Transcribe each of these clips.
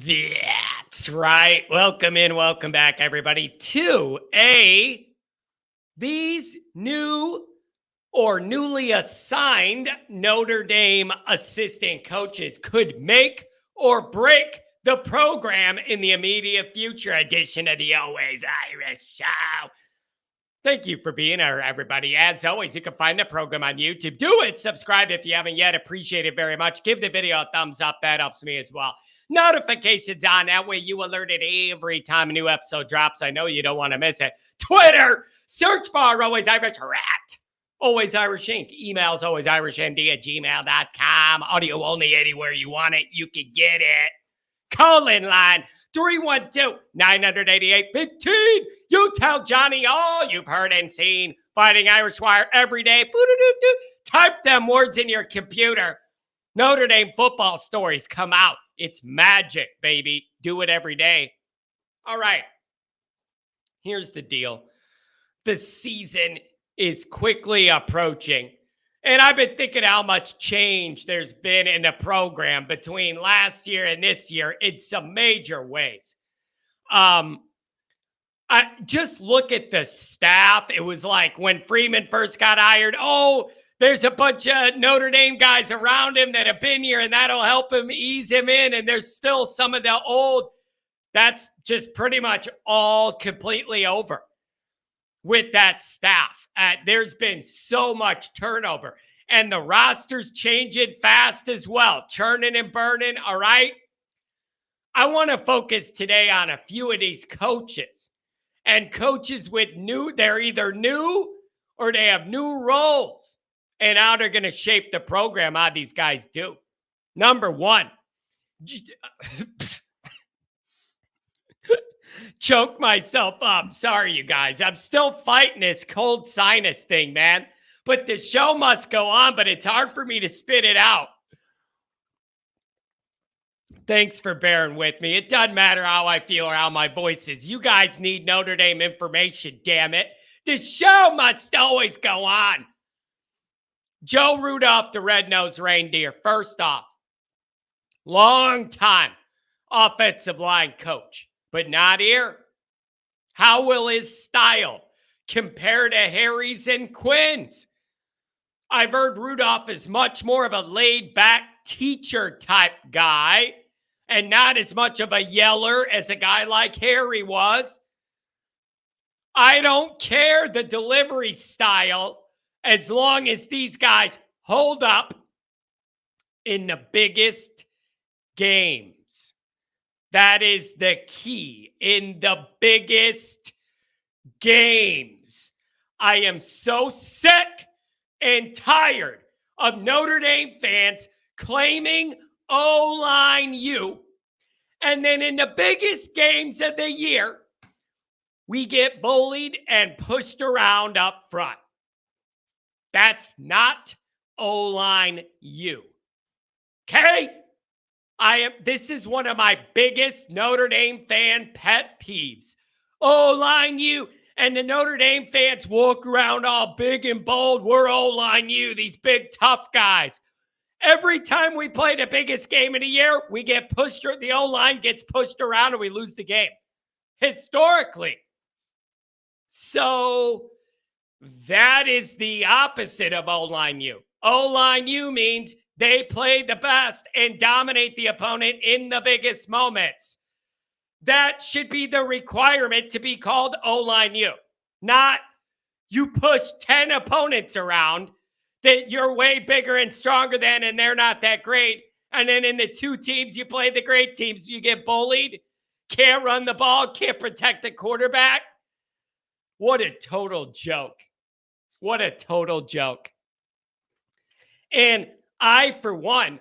That's right. Welcome back, everybody, to these new or newly assigned Notre Dame assistant coaches could make or break the program in the immediate future edition of the Always Irish Show. Thank you for being here, everybody. As always, you can find the program on YouTube. Do it. Subscribe if you haven't yet. Appreciate it very much. Give the video a thumbs up. That helps me as well. Notifications on. That way you alerted every time a new episode drops. I know you don't want to miss it. Twitter. Search bar Always Irish Rat. Always Irish Inc. Emails alwaysirishnD@gmail.com. Audio only anywhere you want it. You can get it. Call-in line 312-988-15. You tell Johnny all you've heard and seen. Fighting Irish Wire every day. Type them words in your computer. Notre Dame football stories come out. It's magic, baby. Do it every day. All right. Here's the deal. The season is quickly approaching. And I've been thinking how much change there's been in the program between last year and this year in some major ways. I just look at the staff. It was like when Freeman first got hired, there's a bunch of Notre Dame guys around him that have been here, and that'll help him ease him in. And there's still some of the old. That's just pretty much all completely over with that staff. There's been so much turnover, and the roster's changing fast as well, churning and burning. All right. I want to focus today on a few of these coaches and coaches with they're either new or they have new roles and how they're going to shape the program, how these guys do. Number one, choke myself up. Sorry, you guys. I'm still fighting this cold sinus thing, man. But the show must go on, but it's hard for me to spit it out. Thanks for bearing with me. It doesn't matter how I feel or how my voice is. You guys need Notre Dame information, damn it. The show must always go on. Joe Rudolph, the red-nosed reindeer, first off, long time offensive line coach. But not here. How will his style compare to Harry's and Quinn's? I've heard Rudolph is much more of a laid-back teacher type guy and not as much of a yeller as a guy like Harry was. I don't care the delivery style as long as these guys hold up in the biggest games. That is the key in the biggest games. I am so sick and tired of Notre Dame fans claiming O-line you. And then in the biggest games of the year, we get bullied and pushed around up front. That's not O-line you. Okay? This is one of my biggest Notre Dame fan pet peeves. O-line you. And the Notre Dame fans walk around all big and bold. We're O-line you, these big tough guys. Every time we play the biggest game of the year, we get pushed, the O-line gets pushed around and we lose the game. Historically. So that is the opposite of O-line you. O-line you means they play the best and dominate the opponent in the biggest moments. That should be the requirement to be called O-line you. Not you push 10 opponents around that you're way bigger and stronger than and they're not that great. And then in the two teams you play, the great teams, you get bullied, can't run the ball, can't protect the quarterback. What a total joke. What a total joke. And I, for one,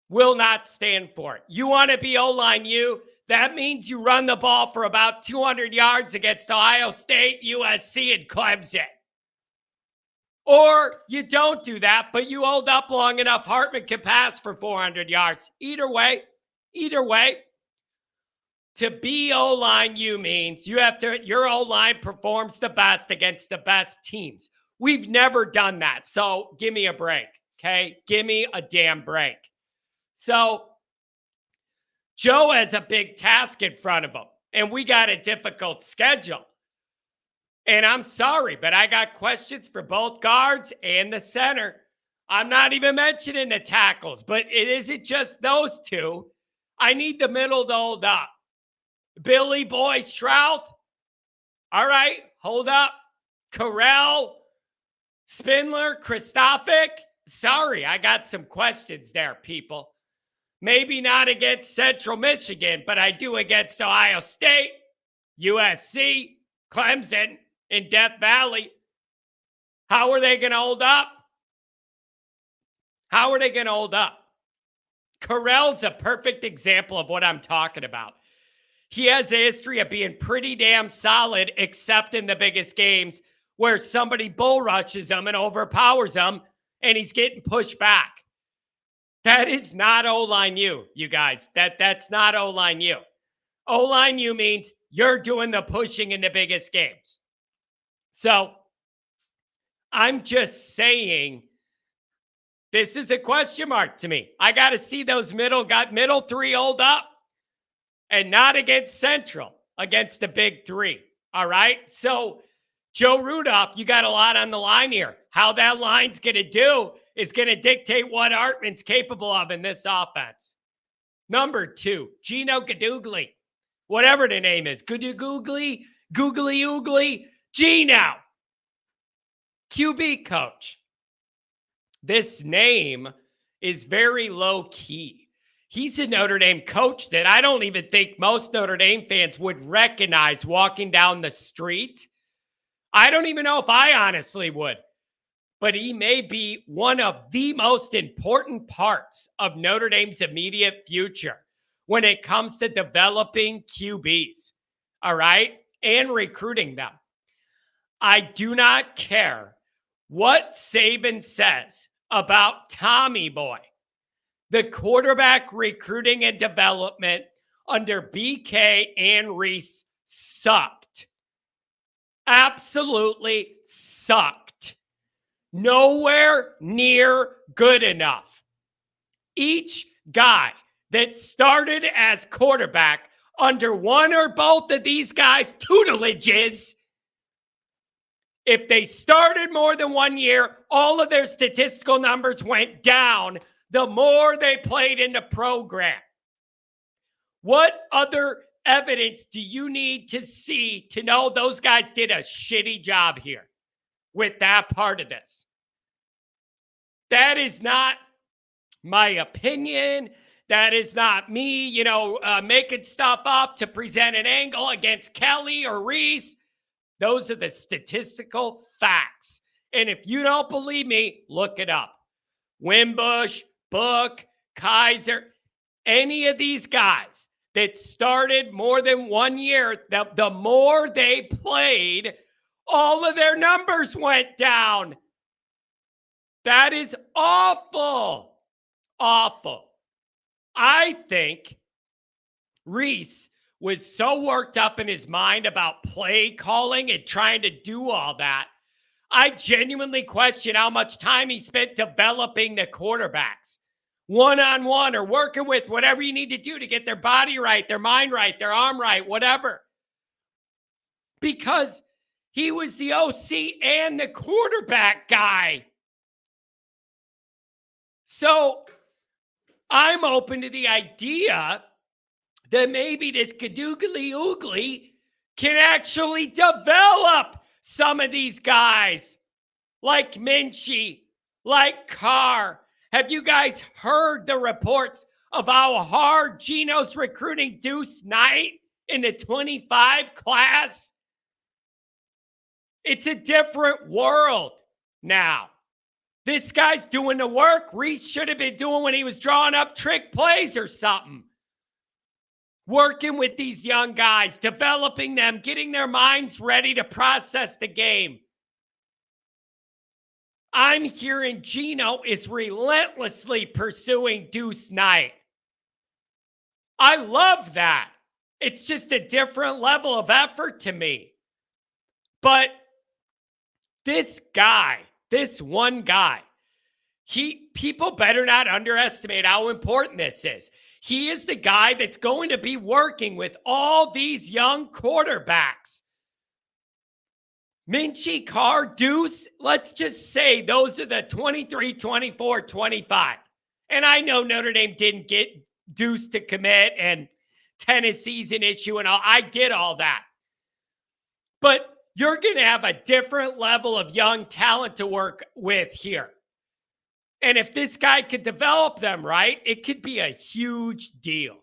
will not stand for it. You want to be O-line you? That means you run the ball for about 200 yards against Ohio State, USC, and Clemson. Or you don't do that, but you hold up long enough, Hartman can pass for 400 yards. Either way, to be O-line you means your O-line performs the best against the best teams. We've never done that, so give me a break. Okay, give me a damn break. So Joe has a big task in front of him, and we got a difficult schedule. And I'm sorry, but I got questions for both guards and the center. I'm not even mentioning the tackles, but it isn't just those two. I need the middle to hold up. Billy Boy Strouth. All right, hold up. Carell, Spindler, Christophic. Sorry, I got some questions there, people. Maybe not against Central Michigan, but I do against Ohio State, USC, Clemson, in Death Valley. How are they going to hold up? How are they going to hold up? Carell's a perfect example of what I'm talking about. He has a history of being pretty damn solid, except in the biggest games where somebody bull rushes him and overpowers him, and he's getting pushed back. That is not O-line U, you guys. That's not O-line U. O-line U means you're doing the pushing in the biggest games. So I'm just saying this is a question mark to me. I got to see those middle three hold up, and not against Central, against the big three. All right? So Joe Rudolph, you got a lot on the line here. How that line's going to do is going to dictate what Hartman's capable of in this offense. Number 2, Gino Gadougli. Whatever the name is. Gadougli, Googly Oogly, Gino. QB coach. This name is very low key. He's a Notre Dame coach that I don't even think most Notre Dame fans would recognize walking down the street. I don't even know if I honestly would. But he may be one of the most important parts of Notre Dame's immediate future when it comes to developing QBs, all right, and recruiting them. I do not care what Saban says about Tommy Boy. The quarterback recruiting and development under BK and Reese sucked. Absolutely sucked. Nowhere near good enough. Each guy that started as quarterback under one or both of these guys' tutelages, if they started more than 1 year, all of their statistical numbers went down the more they played in the program. What other evidence do you need to see to know those guys did a shitty job here with that part of this? That is not my opinion. That is not me, making stuff up to present an angle against Kelly or Reese. Those are the statistical facts. And if you don't believe me, look it up. Wimbush, Book, Kaiser, any of these guys that started more than 1 year, the more they played, all of their numbers went down. That is awful. Awful. I think Reese was so worked up in his mind about play calling and trying to do all that. I genuinely question how much time he spent developing the quarterbacks one-on-one or working with whatever you need to do to get their body right, their mind right, their arm right, whatever. Because he was the OC and the quarterback guy. So I'm open to the idea that maybe this Gadoogly Oogly can actually develop some of these guys like Minchie, like Carr. Have you guys heard the reports of how hard Gino's recruiting Deuce Knight in the 25 class? It's a different world now. This guy's doing the work Reese should have been doing when he was drawing up trick plays or something. Working with these young guys, developing them, getting their minds ready to process the game. I'm hearing Gino is relentlessly pursuing Deuce Knight. I love that. It's just a different level of effort to me. But this guy, this one guy, People better not underestimate how important this is. He is the guy that's going to be working with all these young quarterbacks. Minchie, Carr, Deuce, let's just say those are the 23, 24, 25. And I know Notre Dame didn't get Deuce to commit and Tennessee's an issue and all. I get all that. But you're going to have a different level of young talent to work with here. And if this guy could develop them right, it could be a huge deal.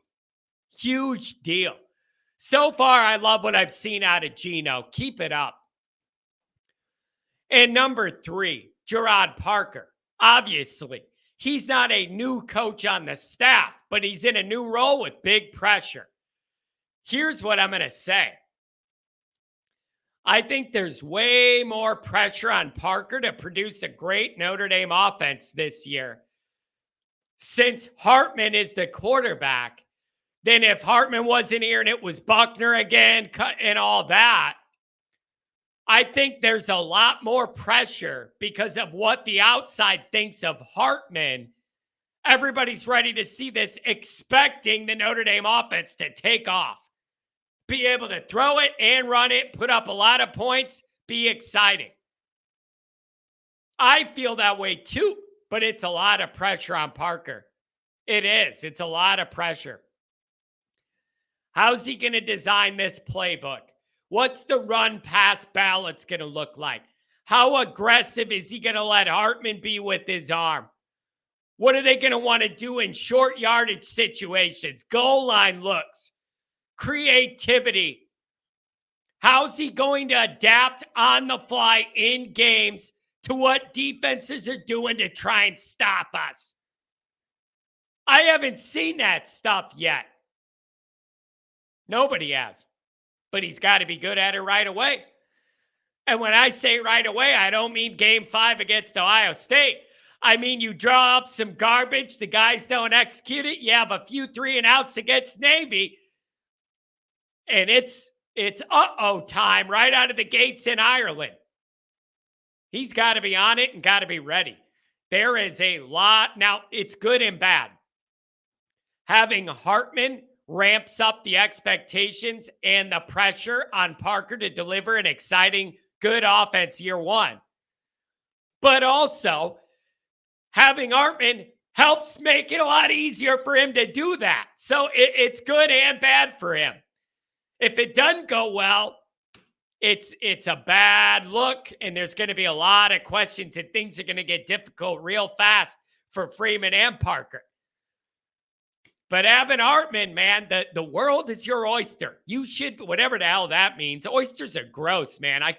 Huge deal. So far, I love what I've seen out of Gino. Keep it up. And number 3, Gerard Parker. Obviously, he's not a new coach on the staff, but he's in a new role with big pressure. Here's what I'm going to say. I think there's way more pressure on Parker to produce a great Notre Dame offense this year, since Hartman is the quarterback, than if Hartman wasn't here and it was Buckner again and all that. I think there's a lot more pressure because of what the outside thinks of Hartman. Everybody's ready to see this, expecting the Notre Dame offense to take off. Be able to throw it and run it, put up a lot of points, be exciting. I feel that way too, but it's a lot of pressure on Parker. It is. It's a lot of pressure. How's he going to design this playbook? What's the run-pass balance going to look like? How aggressive is he going to let Hartman be with his arm? What are they going to want to do in short yardage situations? Goal line looks. Creativity. How's he going to adapt on the fly in games to what defenses are doing to try and stop us? I haven't seen that stuff yet. Nobody has. But he's got to be good at it right away. And when I say right away, I don't mean game 5 against Ohio State. I mean, you draw up some garbage, the guys don't execute it, you have a few 3-and-outs against Navy, and it's uh-oh time right out of the gates in Ireland. He's got to be on it and got to be ready. There is a lot. Now, it's good and bad. Having Hartman ramps up the expectations and the pressure on Parker to deliver an exciting, good offense year 1. But also, having Hartman helps make it a lot easier for him to do that. So it's good and bad for him. If it doesn't go well, it's a bad look, and there's going to be a lot of questions, and things are going to get difficult real fast for Freeman and Parker. But having Hartman, man, the world is your oyster. You should, whatever the hell that means. Oysters are gross, man. I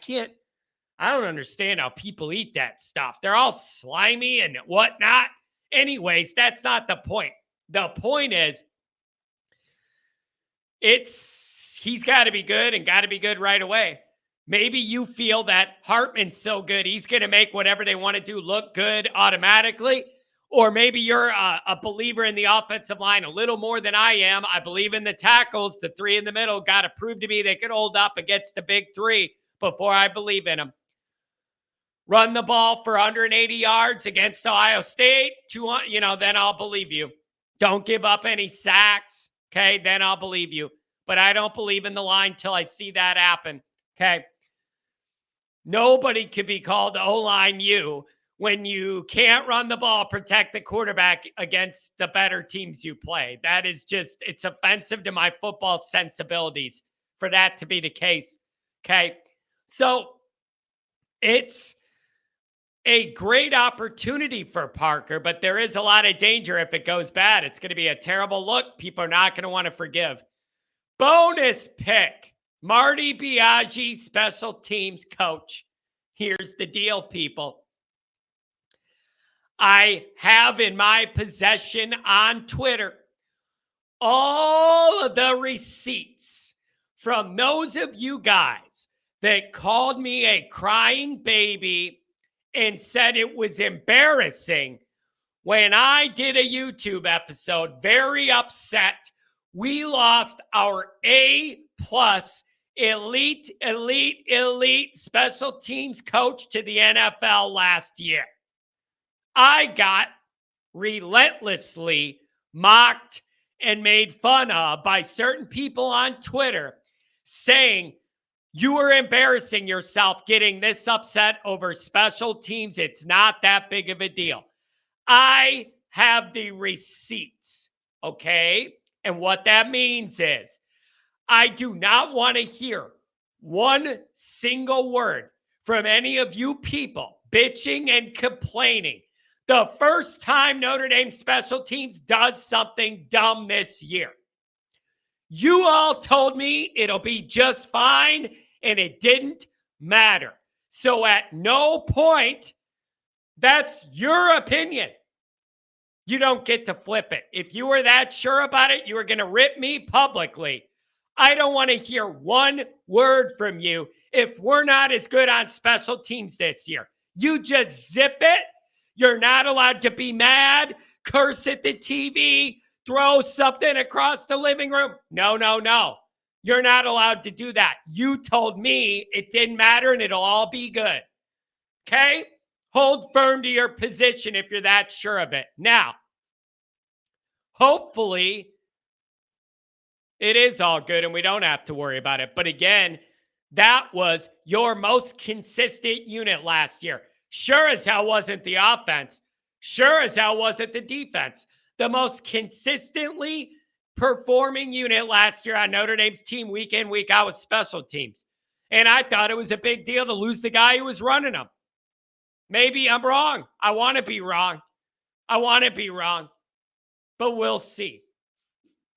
don't understand how people eat that stuff. They're all slimy and whatnot. Anyways, that's not the point. The point is, he's got to be good and got to be good right away. Maybe you feel that Hartman's so good, he's going to make whatever they want to do look good automatically. Or maybe you're a believer in the offensive line a little more than I am. I believe in the tackles. The 3 in the middle got to prove to me they could hold up against the big 3 before I believe in them. Run the ball for 180 yards against Ohio State, 200, then I'll believe you. Don't give up any sacks, okay? Then I'll believe you. But I don't believe in the line till I see that happen, okay? Nobody could be called O-line you when you can't run the ball, protect the quarterback against the better teams you play. That is just, it's offensive to my football sensibilities for that to be the case, okay? So it's a great opportunity for Parker, but there is a lot of danger if it goes bad. It's going to be a terrible look. People are not going to want to forgive. Bonus pick, Marty Biaggi, special teams coach. Here's the deal, people. I have in my possession on Twitter all of the receipts from those of you guys that called me a crying baby and said it was embarrassing when I did a YouTube episode, very upset. We lost our A-plus elite special teams coach to the NFL last year. I got relentlessly mocked and made fun of by certain people on Twitter saying, you are embarrassing yourself getting this upset over special teams. It's not that big of a deal. I have the receipts, okay? And what that means is I do not want to hear one single word from any of you people bitching and complaining the first time Notre Dame special teams does something dumb this year. You all told me it'll be just fine, and it didn't matter. So at no point, that's your opinion. You don't get to flip it. If you were that sure about it, you were going to rip me publicly. I don't want to hear one word from you if we're not as good on special teams this year. You just zip it. You're not allowed to be mad, curse at the TV, throw something across the living room. No, no, no. You're not allowed to do that. You told me it didn't matter and it'll all be good. Okay? Hold firm to your position if you're that sure of it. Now, hopefully, it is all good and we don't have to worry about it. But again, that was your most consistent unit last year. Sure as hell wasn't the offense. Sure as hell wasn't the defense. The most consistently performing unit last year on Notre Dame's team week in, week out was special teams. And I thought it was a big deal to lose the guy who was running them. Maybe I'm wrong. I want to be wrong. But we'll see.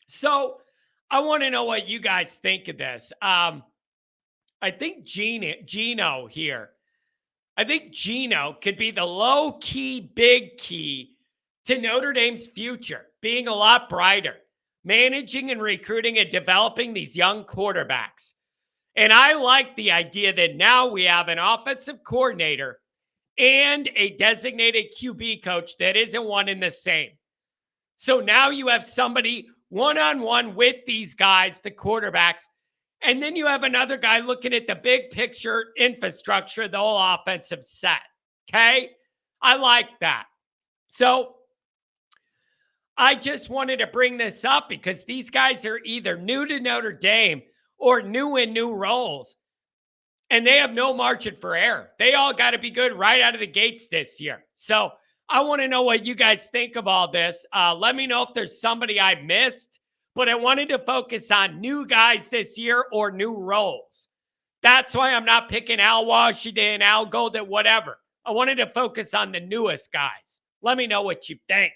So I want to know what you guys think of this. I think Gino here. I think Gino could be the low-key, big key to Notre Dame's future, being a lot brighter, managing and recruiting and developing these young quarterbacks. And I like the idea that now we have an offensive coordinator and a designated QB coach that isn't one and the same. So now you have somebody one-on-one with these guys, the quarterbacks, and then you have another guy looking at the big picture infrastructure, the whole offensive set. Okay? I like that. So I just wanted to bring this up because these guys are either new to Notre Dame or new in new roles, and they have no margin for error. They all got to be good right out of the gates this year. So I want to know what you guys think of all this. Let me know if there's somebody I missed, but I wanted to focus on new guys this year or new roles. That's why I'm not picking Al Washington, Al Golden, whatever. I wanted to focus on the newest guys. Let me know what you think.